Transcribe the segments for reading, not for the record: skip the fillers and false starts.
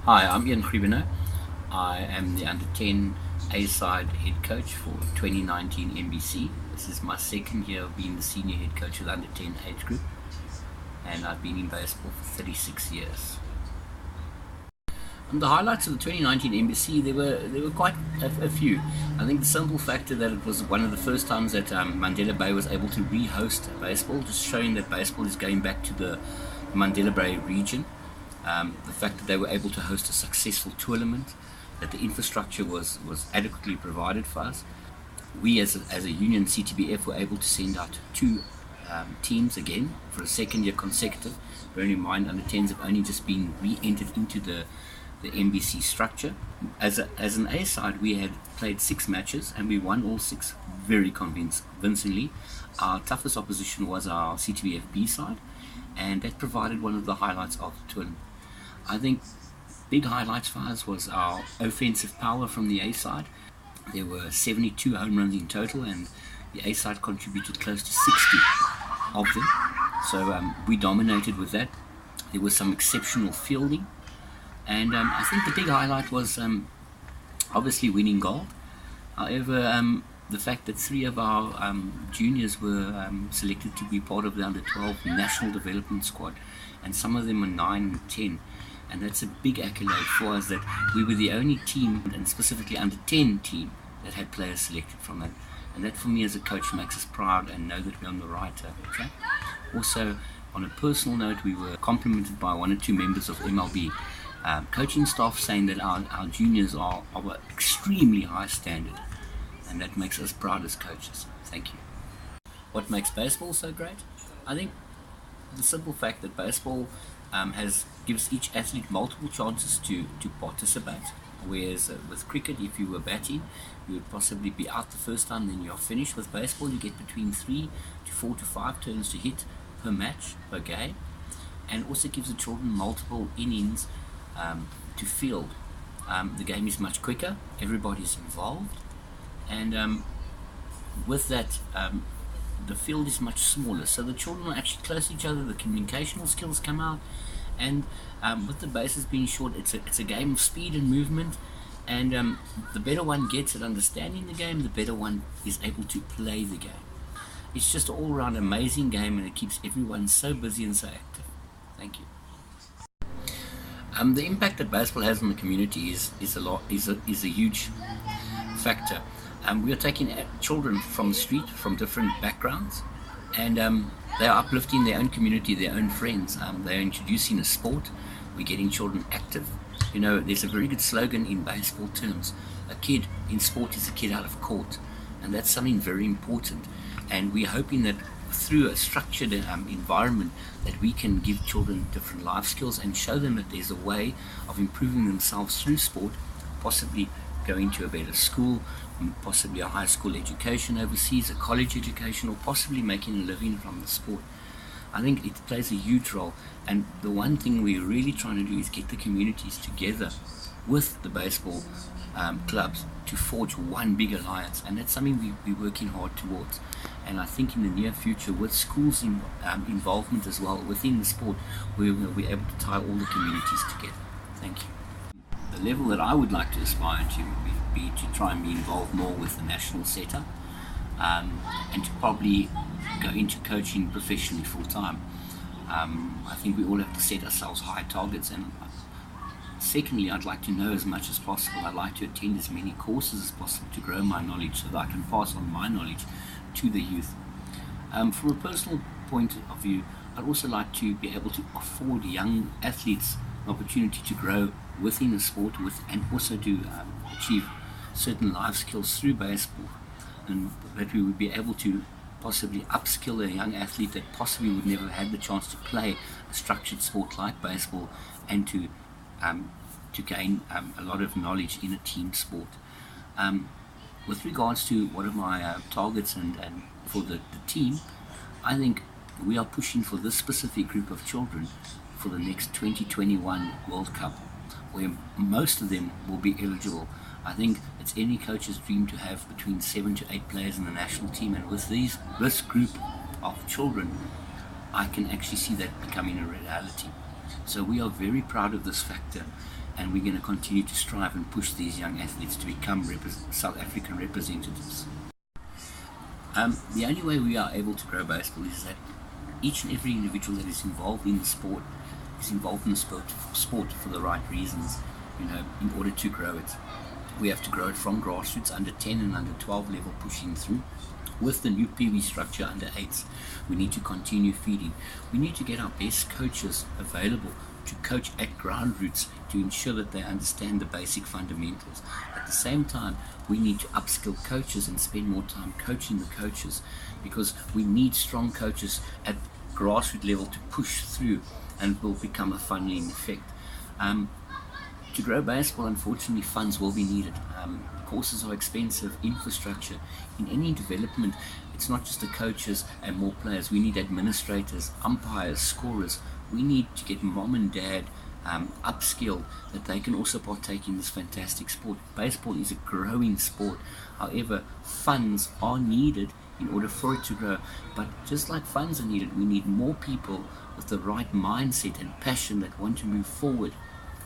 Hi, I'm Ian Griebenow. I am the under 10 A side head coach for 2019 NBC. This is my second year of being the senior head coach of the under 10 age group, and I've been in baseball for 36 years. And the highlights of the 2019 NBC, there were quite a few. I think the simple factor that it was one of the first times that Mandela Bay was able to re-host baseball, just showing that baseball is going back to the Mandela Bay region. The fact that they were able to host a successful tournament, that the infrastructure was adequately provided for us. We as a union CTBF were able to send out two teams again for a second year consecutive. Bearing in mind under 10s have only just been re-entered into the NBC structure. As an A side, we had played 6 matches and we won all 6 very convincingly. Our toughest opposition was our CTBF B side, and that provided one of the highlights of the tournament. I think big highlights for us was our offensive power from the A side. There were 72 home runs in total, and the A side contributed close to 60 of them. So we dominated with that. There was some exceptional fielding, and I think the big highlight was obviously winning gold. However, the fact that 3 of our juniors were selected to be part of the under 12 national development squad, and some of them were 9 and 10. And that's a big accolade for us, that we were the only team, and specifically under 10 team, that had players selected from that. And that for me as a coach makes us proud and know that we're on the right track. Also, on a personal note, we were complimented by 1 or 2 members of MLB coaching staff saying that our juniors are of an extremely high standard, and that makes us proud as coaches. Thank you. What makes baseball so great? I think the simple fact that baseball gives each athlete multiple chances to participate. Whereas with cricket, if you were batting, you would possibly be out the first time, then you're finished. With baseball, you get between 3 to 4 to 5 turns to hit per match, per game, and also gives the children multiple innings to field. The game is much quicker, everybody's involved, and with that, the field is much smaller, so the children are actually close to each other, the communicational skills come out, and with the bases being short, it's a game of speed and movement, and the better one gets at understanding the game, the better one is able to play the game. It's just an all-round amazing game, and it keeps everyone so busy and so active. Thank you. The impact that baseball has on the community is a huge factor. We are taking children from the street, from different backgrounds, and they are uplifting their own community, their own friends. They are introducing a sport. We're getting children active. You know, there's a very good slogan in baseball terms: a kid in sport is a kid out of court, and that's something very important. And we're hoping that through a structured environment that we can give children different life skills and show them that there's a way of improving themselves through sport, possibly going to a better school, possibly a high school education overseas, a college education, or possibly making a living from the sport. I think it plays a huge role, and the one thing we're really trying to do is get the communities together with the baseball clubs to forge one big alliance, and that's something we're working hard towards. And I think in the near future, with schools' involvement as well within the sport, we will be able to tie all the communities together. Thank you. The level that I would like to aspire to would be to try and be involved more with the national setup, and to probably go into coaching professionally full time. I think we all have to set ourselves high targets, and secondly, I'd like to know as much as possible. I'd like to attend as many courses as possible to grow my knowledge so that I can pass on my knowledge to the youth. From a personal point of view, I'd also like to be able to afford young athletes an opportunity to grow within the sport and also to achieve certain life skills through baseball, and that we would be able to possibly upskill a young athlete that possibly would never have had the chance to play a structured sport like baseball, and to gain a lot of knowledge in a team sport. With regards to what are my targets and for the team, I think we are pushing for this specific group of children for the next 2021 World Cup, where most of them will be eligible. I think it's any coach's dream to have between 7 to 8 players in the national team, and with this group of children, I can actually see that becoming a reality. So we are very proud of this factor, and we're going to continue to strive and push these young athletes to become South African representatives. The only way we are able to grow baseball is that each and every individual that is involved in the sport is involved in the sport for the right reasons, in order to grow it. We have to grow it from grassroots, under 10 and under 12 level, pushing through. With the new PV structure under 8s, we need to continue feeding. We need to get our best coaches available to coach at ground roots to ensure that they understand the basic fundamentals. At the same time, we need to upskill coaches and spend more time coaching the coaches, because we need strong coaches at grassroots level to push through, and it will become a funneling effect. To grow baseball, unfortunately, funds will be needed. Courses are expensive, infrastructure. In any development, it's not just the coaches and more players. We need administrators, umpires, scorers. We need to get mom and dad upskilled, that they can also partake in this fantastic sport. Baseball is a growing sport. However, funds are needed in order for it to grow. But just like funds are needed, we need more people with the right mindset and passion that want to move forward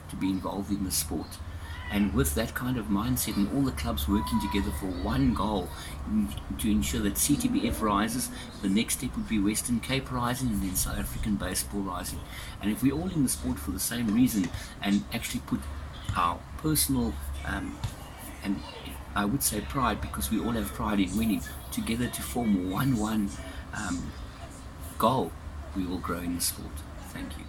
to be involved in the sport. And with that kind of mindset, and all the clubs working together for one goal, to ensure that CTBF rises, the next step would be Western Cape rising, and then South African baseball rising. And if we're all in the sport for the same reason, and actually put our personal and I would say pride, because we all have pride in winning, together to form one goal, we will grow in the sport. Thank you.